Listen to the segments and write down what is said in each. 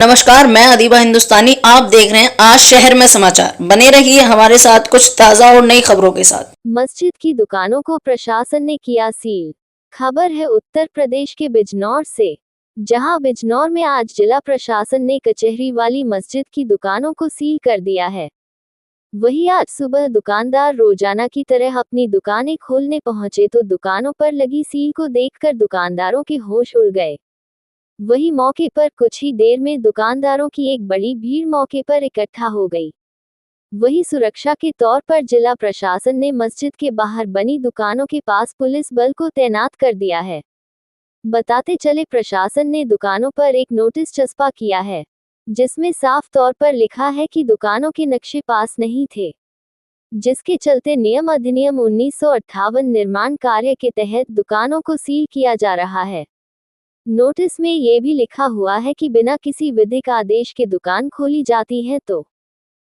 नमस्कार, मैं अदीबा हिंदुस्तानी। आप देख रहे हैं आज शहर में समाचार। बने रहिए हमारे साथ कुछ ताज़ा और नई खबरों के साथ। मस्जिद की दुकानों को प्रशासन ने किया सील। खबर है उत्तर प्रदेश के बिजनौर से, जहां बिजनौर में आज जिला प्रशासन ने कचहरी वाली मस्जिद की दुकानों को सील कर दिया है। वहीं आज सुबह दुकानदार रोजाना की तरह अपनी दुकानें खोलने पहुंचे तो दुकानों पर लगी सील को देखकर दुकानदारों के होश उड़ गए। वहीं मौके पर कुछ ही देर में दुकानदारों की एक बड़ी भीड़ मौके पर इकट्ठा हो गई। वहीं सुरक्षा के तौर पर जिला प्रशासन ने मस्जिद के बाहर बनी दुकानों के पास पुलिस बल को तैनात कर दिया है। बताते चले प्रशासन ने दुकानों पर एक नोटिस चस्पा किया है, जिसमें साफ तौर पर लिखा है कि दुकानों के नक्शे पास नहीं थे, जिसके चलते नियम अधिनियम 1958 निर्माण कार्य के तहत दुकानों को सील किया जा रहा है। नोटिस में ये भी लिखा हुआ है कि बिना किसी विधिक आदेश के दुकान खोली जाती है तो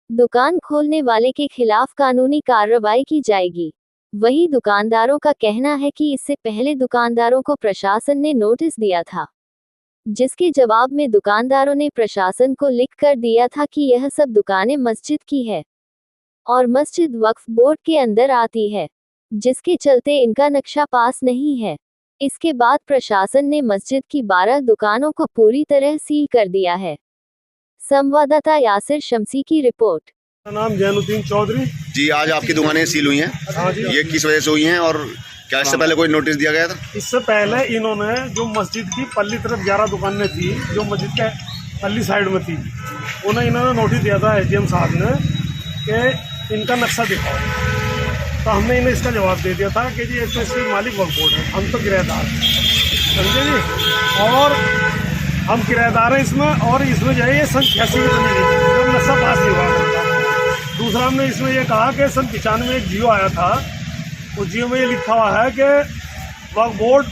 दुकान खोलने वाले के खिलाफ कानूनी कार्रवाई की जाएगी। वहीं दुकानदारों का कहना है कि इससे पहले दुकानदारों को प्रशासन ने नोटिस दिया था, जिसके जवाब में दुकानदारों ने प्रशासन को लिख कर दिया था कि यह सब दुकानें मस्जिद की है और मस्जिद वक्फ बोर्ड के अंदर आती है, जिसके चलते इनका नक्शा पास नहीं है। इसके बाद प्रशासन ने मस्जिद की 12 दुकानों को पूरी तरह सील कर दिया है। संवाददाता यासिर शम्सी की रिपोर्ट। मेरा नाम जैनुद्दीन चौधरी जी। आज आपकी दुकानें सील हुई हैं। हाँ जी। ये किस वजह से हुई हैं और क्या इससे पहले कोई नोटिस दिया गया था? इससे पहले इन्होंने जो मस्जिद की पल्ली तरफ 11 दुकानें थी, जो मस्जिद के पल्ली साइड में थी, इन्होंने नोटिस दिया था एसडीएम साहब ने कि इनका नक्शा दिखाओ। तो हमने इन्हें इसका जवाब दे दिया था कि जी एक तो इसकी मालिक वक्फ बोर्ड है, हम तो किराएदार, समझे जी। और हम किराएदार हैं इसमें, और इसमें जो है ये सन 86 में बनी गई, जब नक्शा पास नहीं हुआ। दूसरा हमने इसमें ये कहा कि सन 95 में एक जियो आया था, उस जियो में ये लिखा हुआ है कि वक्फ बोर्ड,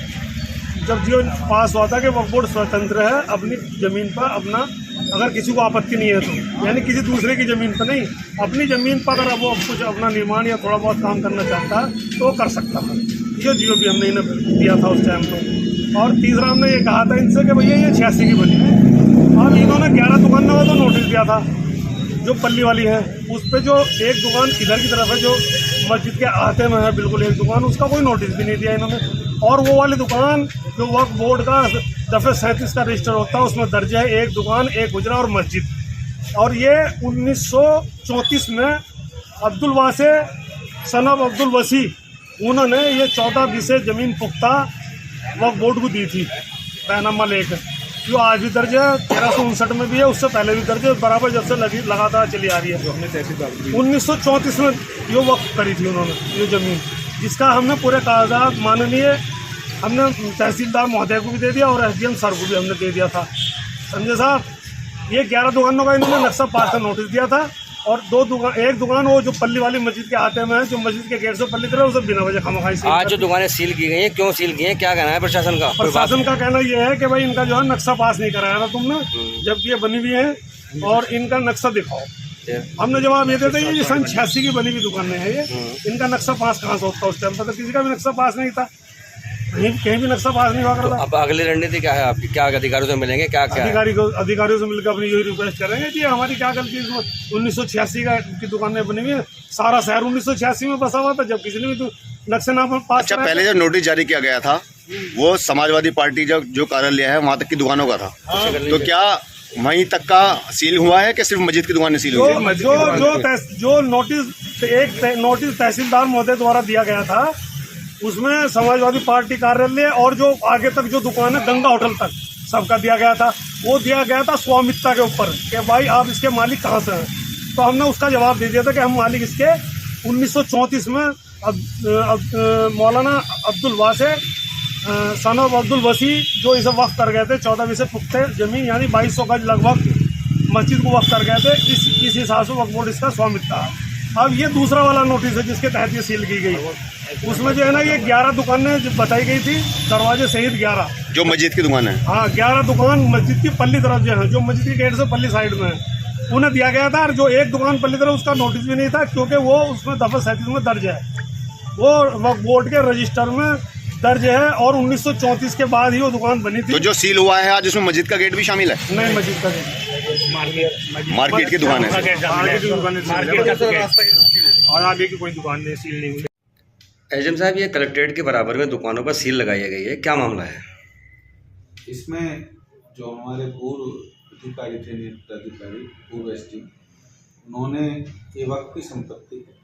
जब जियो पास हुआ था कि वक्फ बोर्ड स्वतंत्र है अपनी ज़मीन पर अपना, अगर किसी को आपत्ति नहीं है तो, यानी किसी दूसरे की ज़मीन पर नहीं, अपनी ज़मीन पर अगर वो कुछ अपना निर्माण या थोड़ा बहुत काम करना चाहता है तो वो कर सकता था। ये जियो भी हमने इन्हें दिया था उस टाइम तो। और तीसरा हमने ये कहा था इनसे कि भैया ये 86 की बनी है। अब इन्होंने 11 दुकानों का तो नोटिस दिया था, जो पल्ली वाली है उस पर जो एक दुकान इधर की तरफ है जो मस्जिद के आहते में है, बिल्कुल एक दुकान, उसका कोई नोटिस भी नहीं दिया इन्होंने। और वो वाली दुकान जो वक्फ बोर्ड का दफ़े 37 का रजिस्टर होता है, उसमें दर्ज है एक दुकान, एक हुजरा और मस्जिद। और ये 1934 में अब्दुल वासे सन ऑफ अब्दुल वसी, उन्होंने ये 14 बीसे ज़मीन पुख्ता वक्फ बोर्ड को दी थी, बैनामा लेकर, जो आज भी दर्ज है। 1359 में भी है, उससे पहले भी दर्ज है, बराबर जब से लगातार चली आ रही है। 1934 में ये वक्फ करी थी उन्होंने ये ज़मीन, जिसका हमने पूरे कागजात माननीय हमने तहसीलदार महोदय को भी दे दिया और एसडीएम सर को भी हमने दे दिया था। संजय साहब, ये 11 दुकानों का इन्होंने नक्शा पास का नोटिस दिया था, और एक दुकान वो जो पल्ली वाली मस्जिद के आते में है, जो मस्जिद के गेट से पल्ली तरह, उसे बिना वजह खामखाई सील। आज जो दुकानें सील की गई हैं, क्यों सील की हैं, क्या कहना है प्रशासन का? प्रशासन का कहना ये है कि भाई इनका जो है नक्शा पास नहीं कराया था तुमने, जबकि ये बनी हुई है, और इनका नक्शा दिखाओ। हमने जवाब ये देते ये सन 86 की बनी हुई दुकानें हैं, ये इनका नक्शा पास कहाँ से होता? उस टाइम पर तो किसी का भी नक्शा पास नहीं था, कहीं भी नक्शा पास नहीं हुआ करता। अब अगली रणनीति क्या है आपकी? क्या अधिकारियों से मिलेंगे? क्या अधिकारियों से मिलकर अपनी यही रिक्वेस्ट करेंगे कि हमारी क्या गलती है? 1986 की दुकानें बनी हुई है, सारा शहर 1986 में बसा हुआ था, जब किसी ने भी नक्शा ना पास। अच्छा, पहले जब नोटिस जारी किया गया था वो समाजवादी पार्टी जो कार्यालय है वहाँ तक की दुकानों का था, तो क्या वहीं तक का सील हुआ है कि सिर्फ मस्जिद की दुकानें सील हुई है? जो नोटिस तहसीलदार महोदय द्वारा दिया गया था, उसमें समाजवादी पार्टी कार्यालय और जो आगे तक जो दुकान है गंगा होटल तक सबका दिया गया था। वो दिया गया था स्वामित्व के ऊपर कि भाई आप इसके मालिक कहाँ से हैं। तो हमने उसका जवाब दे दिया था कि हम मालिक इसके 1934 में मौलाना अब्दुल वासे सन ऑफ अब्दुल वसी, जो इसे वक्फ कर गए थे, 14 बीसे पुख्ते ज़मीन यानी 2200 गज लगभग मस्जिद को वक्फ कर गए थे। इस हिसाब से वक्फ बोर्ड इसका स्वामित्व है। अब ये दूसरा वाला नोटिस है जिसके तहत ये सील की गई, उसमें जो है ना ये 11 दुकानें जो बताई गई थी, दरवाजे सहित 11 जो मस्जिद की दुकान है। हाँ, 11 दुकान मस्जिद की पल्ली तरफ जो है, जो मस्जिद के गेट से पल्ली साइड में है, उन्हें दिया गया था। और जो एक दुकान पल्ली तरफ, उसका नोटिस भी नहीं था, क्योंकि वो उसमें दफ़ा 37 में दर्ज है। वो वक्फ बोर्ड के रजिस्टर में दर्ज है और 1934 के बाद ही वो दुकान बनी थी। तो जो सील हुआ है आज उसमें मस्जिद का गेट भी शामिल है? नहीं, मस्जिद का मार्केट की दुकान है? और आगे की कोई दुकान नहीं, सील नहीं हुई। एजम साहब, ये कलेक्ट्रेट के बराबर में दुकानों पर सील लगाई गई है, क्या मामला है? इसमें जो हमारे पूर्व अधिकारी थे, नियुक्त अधिकारी पूर्व एसडी, उन्होंने ये वक्त की संपत्ति है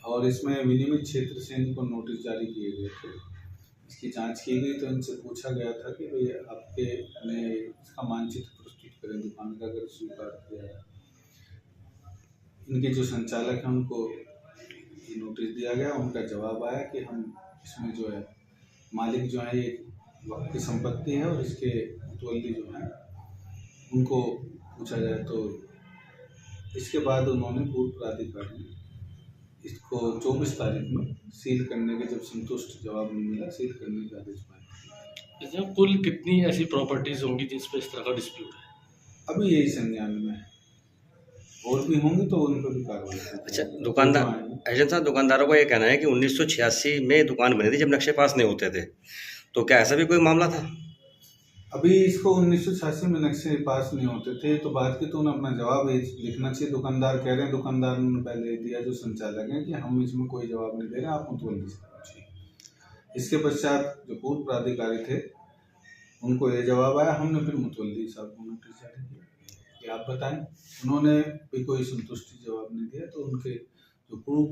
और इसमें विनियमित क्षेत्र से इनको नोटिस जारी किए गए थे। इसकी जांच की गई तो इनसे पूछा गया था कि भाई आपके ने इसका मानचित्र प्रस्तुत करें दुकान का, अगर स्वीकार किया है। इनके जो संचालक हैं उनको ये नोटिस दिया गया, उनका जवाब आया कि हम इसमें जो है मालिक जो है ये वक्त की संपत्ति है और इसके मुतवल्ली जो है उनको पूछा जाए। तो इसके बाद उन्होंने पूर्व प्राधिकारी ने इसको 24 तारीख में सील करने के, जब संतुष्ट जवाब नहीं मिला, सील करने का आदेश पाया। इसमें कुल कितनी ऐसी प्रॉपर्टीज होंगी जिस पे इस तरह का डिस्प्यूट है? अभी यही संज्ञान में है, और भी होंगी तो उन पर भी कार्रवाई होगी। अच्छा, दुकानदार एजम साहब, दुकानदारों का ये कहना है कि 1986 में दुकान बनी थी जब नक्शे पास नहीं होते थे, तो क्या ऐसा भी कोई मामला था? अभी इसको 1986 में नक्शे पास नहीं होते थे तो बात की तो उन्हें अपना जवाब लिखना चाहिए। दुकानदार कह रहे हैं, दुकानदार ने पहले दिया जो संचालक है कि हम इसमें कोई जवाब नहीं दे रहे, आप मुतवल्ली से पूछिए। इसके पश्चात जो पूर्व प्राधिकारी थे उनको ये जवाब आया, हमने फिर मुतवल्ली साहब को नोटिस जारी किया कि आप बताएं। उन्होंने भी कोई संतुष्टि जवाब नहीं दिया तो उनके जो पूर्व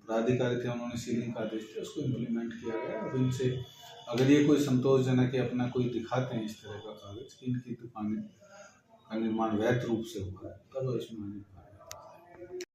प्राधिकारी थे उन्होंने सीलिंग का आदेश दिया, उसको इम्प्लीमेंट किया गया। अब इनसे अगर ये कोई संतोषजनक है, अपना कोई दिखाते हैं इस तरह का कागज कि इनकी दुकानें का निर्माण वैध रूप से हुआ है, तब इसमें